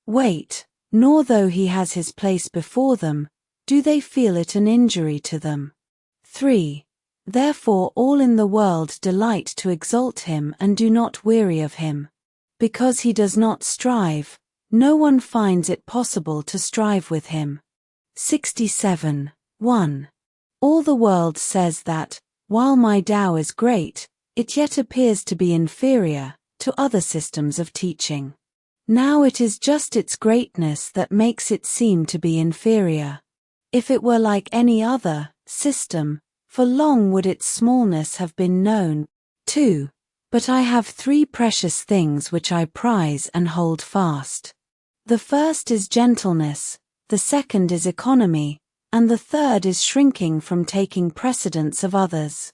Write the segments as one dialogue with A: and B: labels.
A: wait, nor though he has his place before them, do they feel it an injury to them. 3. Therefore all in the world delight to exalt him and do not weary of him. Because he does not strive, no one finds it possible to strive with him. 67. 1. All the world says that, while my Tao is great, it yet appears to be inferior to other systems of teaching. Now it is just its greatness that makes it seem to be inferior. If it were like any other system, for long would its smallness have been known. 2. But I have 3 precious things which I prize and hold fast. The first is gentleness, the second is economy, and the third is shrinking from taking precedence of others.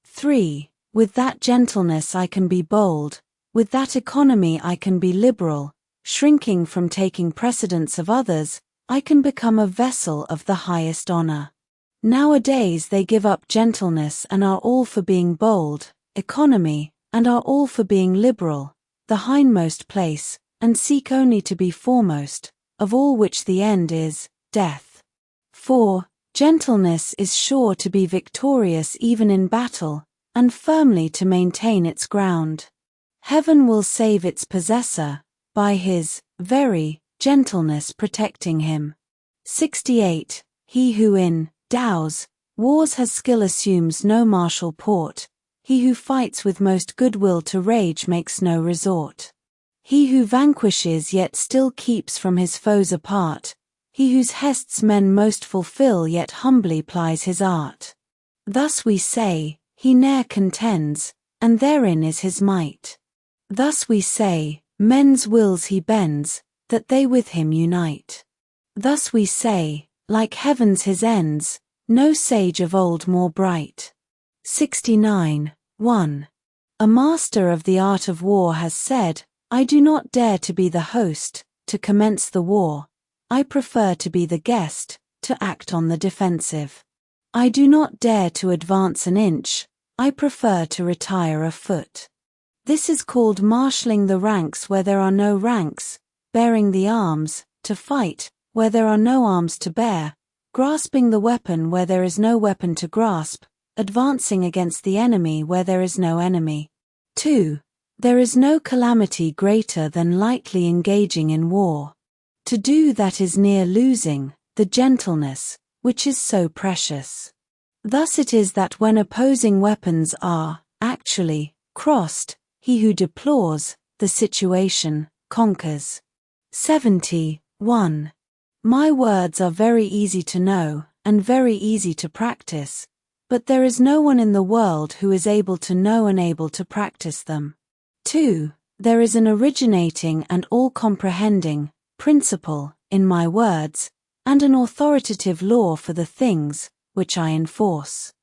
A: 3. With that gentleness I can be bold, with that economy I can be liberal, shrinking from taking precedence of others, I can become a vessel of the highest honor. Nowadays they give up gentleness and are all for being bold, economy, and are all for being liberal, the hindmost place, and seek only to be foremost, of all which the end is death. 4. Gentleness is sure to be victorious even in battle, and firmly to maintain its ground. Heaven will save its possessor, by his very gentleness protecting him. 68. He who in Tao's wars has skill assumes no martial port, he who fights with most goodwill to rage makes no resort. He who vanquishes yet still keeps from his foes apart, he whose hests men most fulfill yet humbly plies his art. Thus we say, he ne'er contends, and therein is his might. Thus we say, men's wills he bends, that they with him unite. Thus we say, like heaven's his ends, no sage of old more bright. 69. 1. A master of the art of war has said, I do not dare to be the host, to commence the war. I prefer to be the guest, to act on the defensive. I do not dare to advance an inch, I prefer to retire a foot. This is called marshalling the ranks where there are no ranks, bearing the arms, to fight, where there are no arms to bear, grasping the weapon where there is no weapon to grasp, advancing against the enemy where there is no enemy. 2. There is no calamity greater than lightly engaging in war. To do that is near losing the gentleness, which is so precious. Thus it is that when opposing weapons are, actually, crossed, he who deplores the situation conquers. 70. 1. My words are very easy to know, and very easy to practice, but there is no one in the world who is able to know and able to practice them. 2. There is an originating and all-comprehending principle in my words, and an authoritative law for the things which I enforce.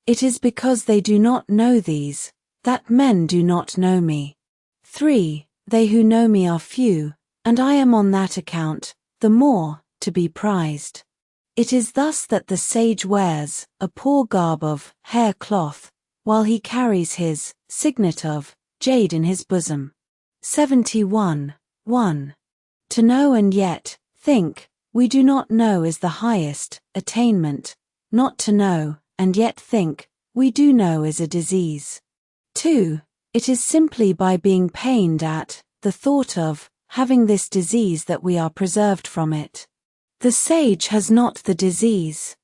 A: It is because they do not know these, that men do not know me. 3. They who know me are few, and I am on that account the more to be prized. It is thus that the sage wears a poor garb of hair cloth, while he carries his signet of jade in his bosom. 71. 1. To know and yet think we do not know is the highest attainment. Not to know and yet think we do know is a disease. 2. It is simply by being pained at the thought of having this disease that we are preserved from it. The sage has not the disease.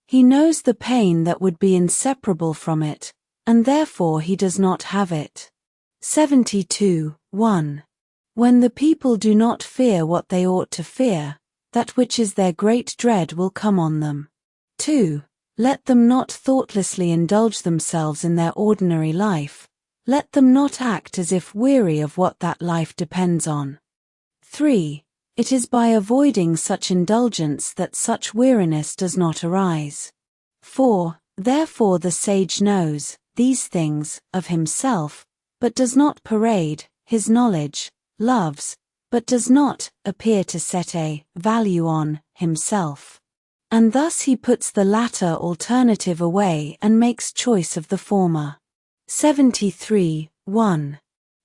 A: He knows the pain that would be inseparable from it, and therefore he does not have it. 72. 1. When the people do not fear what they ought to fear, that which is their great dread will come on them. 2. Let them not thoughtlessly indulge themselves in their ordinary life. Let them not act as if weary of what that life depends on. 3. It is by avoiding such indulgence that such weariness does not arise. 4. Therefore the sage knows these things of himself, but does not parade his knowledge, loves, but does not appear to set a value on himself. And thus he puts the latter alternative away and makes choice of the former. 73. 1.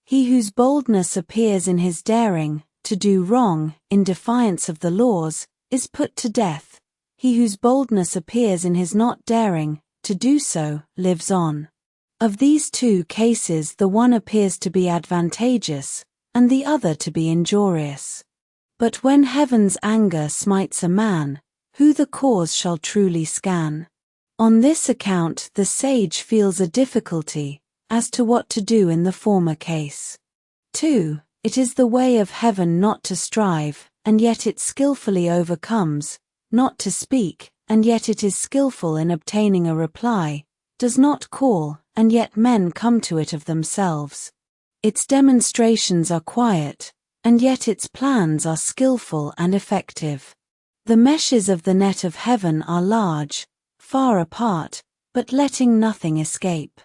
A: He whose boldness appears in his daring to do wrong, in defiance of the laws, is put to death. He whose boldness appears in his not daring to do so, lives on. Of these two cases the one appears to be advantageous, and the other to be injurious. But when heaven's anger smites a man, who the cause shall truly scan? On this account the sage feels a difficulty, as to what to do in the former case. 2. It is the way of heaven not to strive, and yet it skillfully overcomes, not to speak, and yet it is skillful in obtaining a reply, does not call, and yet men come to it of themselves. Its demonstrations are quiet, and yet its plans are skillful and effective. The meshes of the net of heaven are large, far apart, but letting nothing escape.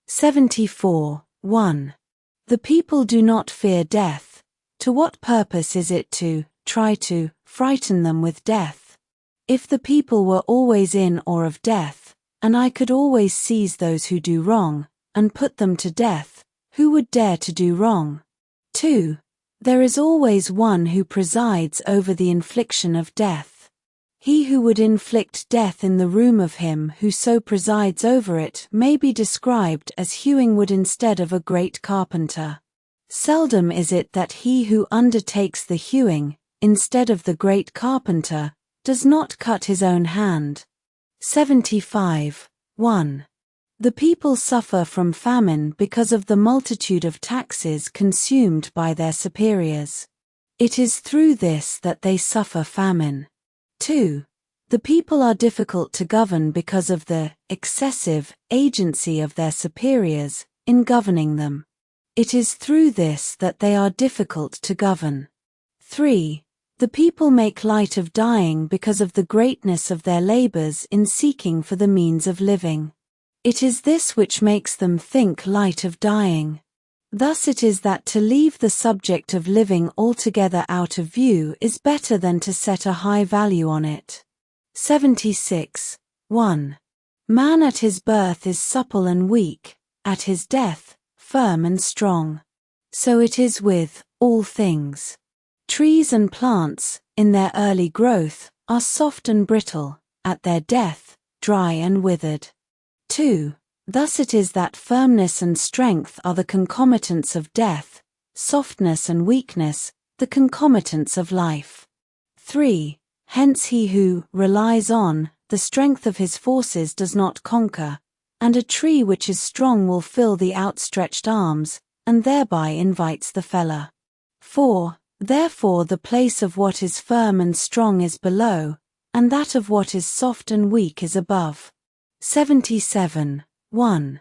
A: 74. 1. The people do not fear death. To what purpose is it to try to frighten them with death? If the people were always in awe of death, and I could always seize those who do wrong, and put them to death, who would dare to do wrong? 2. There is always one who presides over the infliction of death. He who would inflict death in the room of him who so presides over it may be described as hewing wood instead of a great carpenter. Seldom is it that he who undertakes the hewing, instead of the great carpenter, does not cut his own hand. 75. 1. The people suffer from famine because of the multitude of taxes consumed by their superiors. It is through this that they suffer famine. 2. The people are difficult to govern because of the excessive agency of their superiors in governing them. It is through this that they are difficult to govern. 3. The people make light of dying because of the greatness of their labors in seeking for the means of living. It is this which makes them think light of dying. Thus it is that to leave the subject of living altogether out of view is better than to set a high value on it. 76. 1. Man at his birth is supple and weak, at his death, firm and strong. So it is with all things. Trees and plants, in their early growth, are soft and brittle, at their death, dry and withered. 2. Thus it is that firmness and strength are the concomitants of death, softness and weakness, the concomitants of life. 3. Hence he who relies on the strength of his forces does not conquer, and a tree which is strong will fill the outstretched arms, and thereby invites the feller. 4. Therefore the place of what is firm and strong is below, and that of what is soft and weak is above. 77. 1.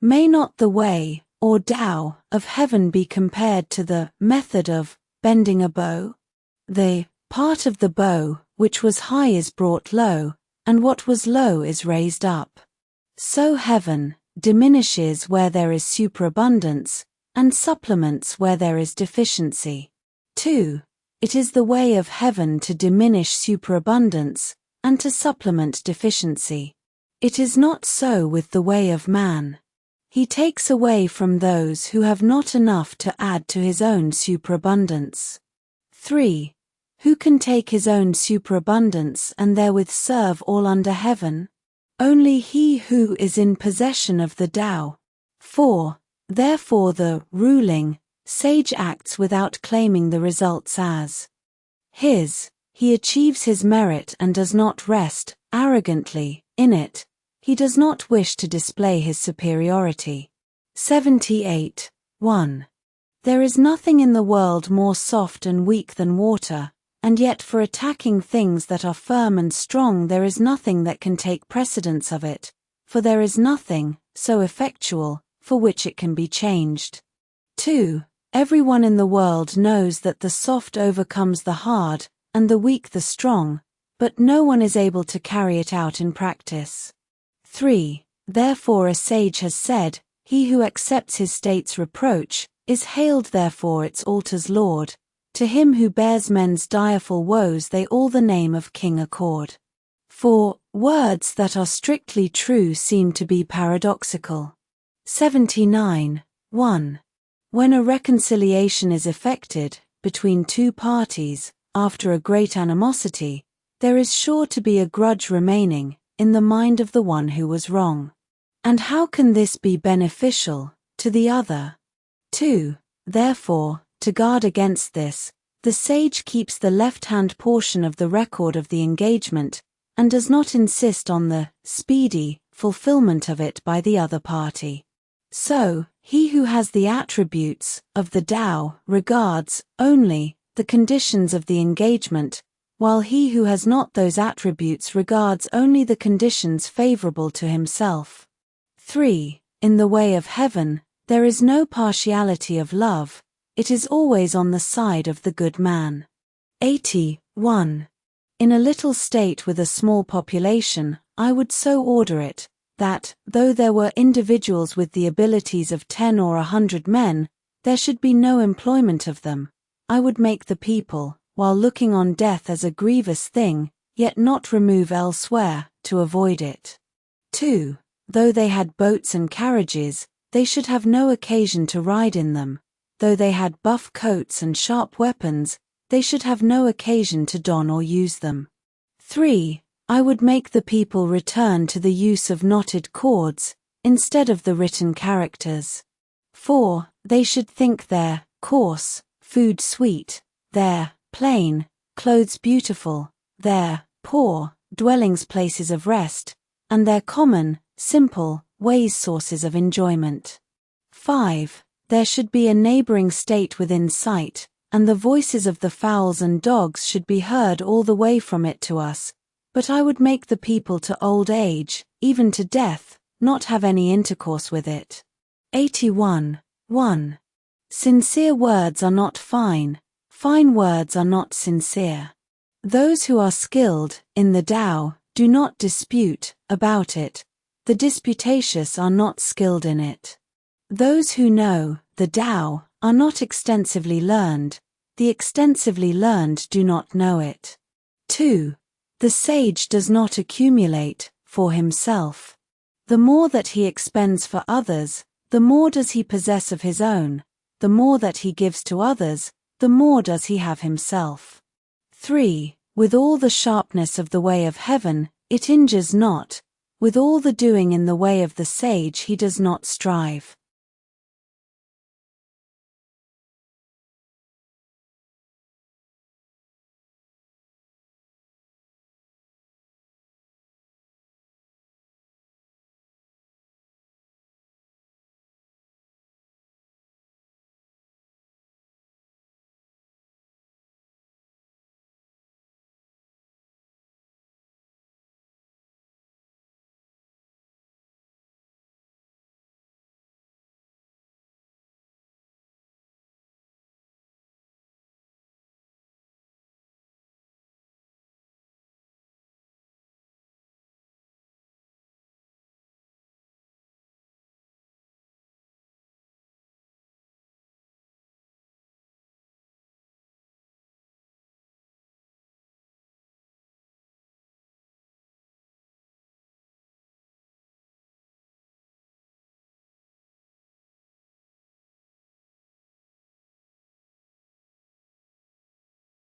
A: May not the way, or Tao, of heaven be compared to the method of bending a bow? The part of the bow which was high is brought low, and what was low is raised up. So heaven diminishes where there is superabundance, and supplements where there is deficiency. 2. It is the way of heaven to diminish superabundance, and to supplement deficiency. It is not so with the way of man. He takes away from those who have not enough to add to his own superabundance. 3. Who can take his own superabundance and therewith serve all under heaven? Only he who is in possession of the Tao. 4. Therefore the ruling sage acts without claiming the results as his. He achieves his merit and does not rest arrogantly in it. He does not wish to display his superiority. 78. 1. There is nothing in the world more soft and weak than water, and yet for attacking things that are firm and strong there is nothing that can take precedence of it, for there is nothing so effectual for which it can be changed. 2. Everyone in the world knows that the soft overcomes the hard, and the weak the strong, but no one is able to carry it out in practice. 3. Therefore a sage has said, he who accepts his state's reproach, is hailed therefore its altar's lord. To him who bears men's direful woes they all the name of king accord. For words that are strictly true seem to be paradoxical. 79. 1. When a reconciliation is effected, between two parties, after a great animosity, there is sure to be a grudge remaining in the mind of the one who was wrong. And how can this be beneficial to the other? 2. Therefore, to guard against this, the sage keeps the left-hand portion of the record of the engagement and does not insist on the speedy fulfillment of it by the other party. So, he who has the attributes of the Tao regards only the conditions of the engagement, while he who has not those attributes regards only the conditions favorable to himself. 3. In the way of heaven, there is no partiality of love, it is always on the side of the good man. 81. In a little state with a small population, I would so order it, that, though there were individuals with the abilities of 10 or 100 men, there should be no employment of them. I would make the people, while looking on death as a grievous thing, yet not remove elsewhere, to avoid it. 2. Though they had boats and carriages, they should have no occasion to ride in them. Though they had buff coats and sharp weapons, they should have no occasion to don or use them. 3. I would make the people return to the use of knotted cords, instead of the written characters. 4. They should think their coarse food sweet, their plain clothes beautiful, their poor dwellings places of rest, and their common, simple ways sources of enjoyment. 5. There should be a neighboring state within sight, and the voices of the fowls and dogs should be heard all the way from it to us, but I would make the people to old age, even to death, not have any intercourse with it. 81. 1. Sincere words are not fine, fine words are not sincere. Those who are skilled in the Tao do not dispute about it, the disputatious are not skilled in it. Those who know the Tao are not extensively learned, the extensively learned do not know it. 2. The sage does not accumulate for himself. The more that he expends for others, the more does he possess of his own, the more that he gives to others, the more does he have himself. 3. With all the sharpness of the way of heaven, it injures not, with all the doing in the way of the sage he does not strive.